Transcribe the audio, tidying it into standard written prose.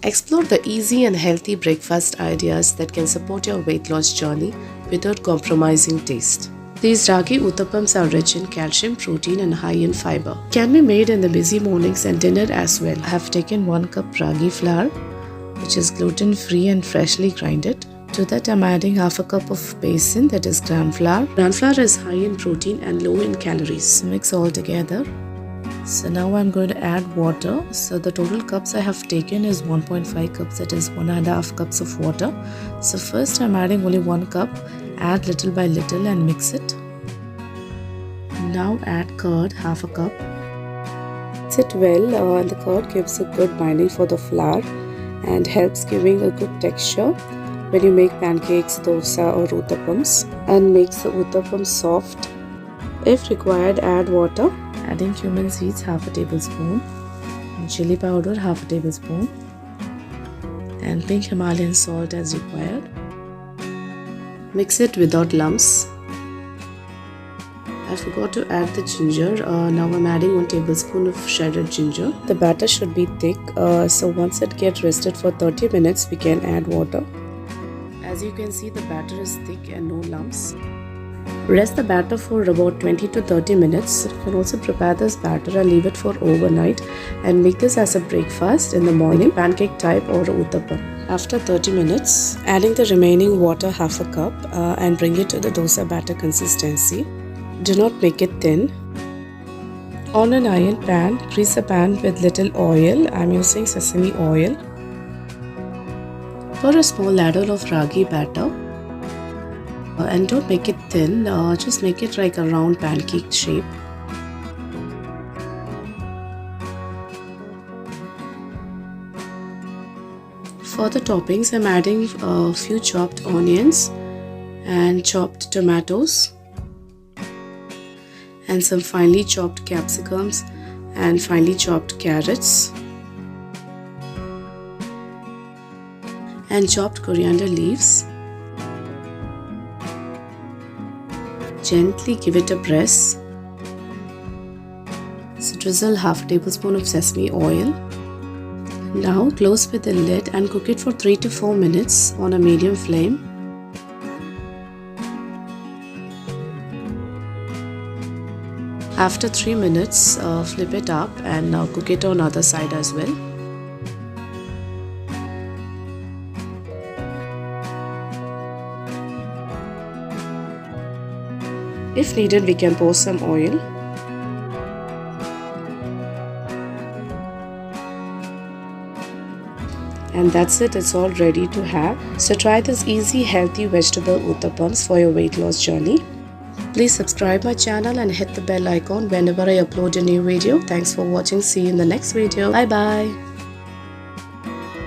Explore the easy and healthy breakfast ideas that can support your weight loss journey without compromising taste. These Ragi Uthappams are rich in calcium, protein and high in fiber. Can be made in the busy mornings and dinner as well. I have taken 1 cup ragi flour, which is gluten-free and freshly grinded. To that I am adding half a cup of besan, that is gram flour. Gram flour is high in protein and low in calories. Mix all together. So now I am going to add water. So the total cups I have taken is 1.5 cups, that is 1.5 cups of water. So first I am adding only 1 cup. Add little by little and mix it. Now add curd, half a cup. Mix it well and the curd gives a good binding for the flour and helps giving a good texture when you make pancakes, dosa or uttappams, and makes the uttappam soft. If required, add water. Adding cumin seeds, half a tablespoon, and chilli powder, half a tablespoon, and pink Himalayan salt as required. Mix it without lumps. I forgot to add the ginger. Now I'm adding 1 tablespoon of shredded ginger. The batter should be thick, so once it gets rested for 30 minutes, we can add water. As you can see, the batter is thick and no lumps. Rest the batter for about 20 to 30 minutes. You can also prepare this batter and leave it for overnight and make this as a breakfast in the morning, pancake type or uttappam. After 30 minutes, adding the remaining water, half a cup, and bring it to the dosa batter consistency. Do not make it thin. On an iron pan, grease the pan with little oil. I am using sesame oil. Pour a small ladle of ragi batter. And don't make it thin, just make it like a round pancake shape. For the toppings, I'm adding a few chopped onions and chopped tomatoes and some finely chopped capsicums and finely chopped carrots and chopped coriander leaves. Gently give it a press. So drizzle half a tablespoon of sesame oil. Now close with the lid and cook it for 3 to 4 minutes on a medium flame. After 3 minutes, flip it up and cook it on other side as well. If needed, we can pour some oil. And that's it, it's all ready to have. So try this easy, healthy vegetable uttappams for your weight loss journey. Please subscribe my channel and hit the bell icon whenever I upload a new video. Thanks for watching. See you in the next video. Bye bye.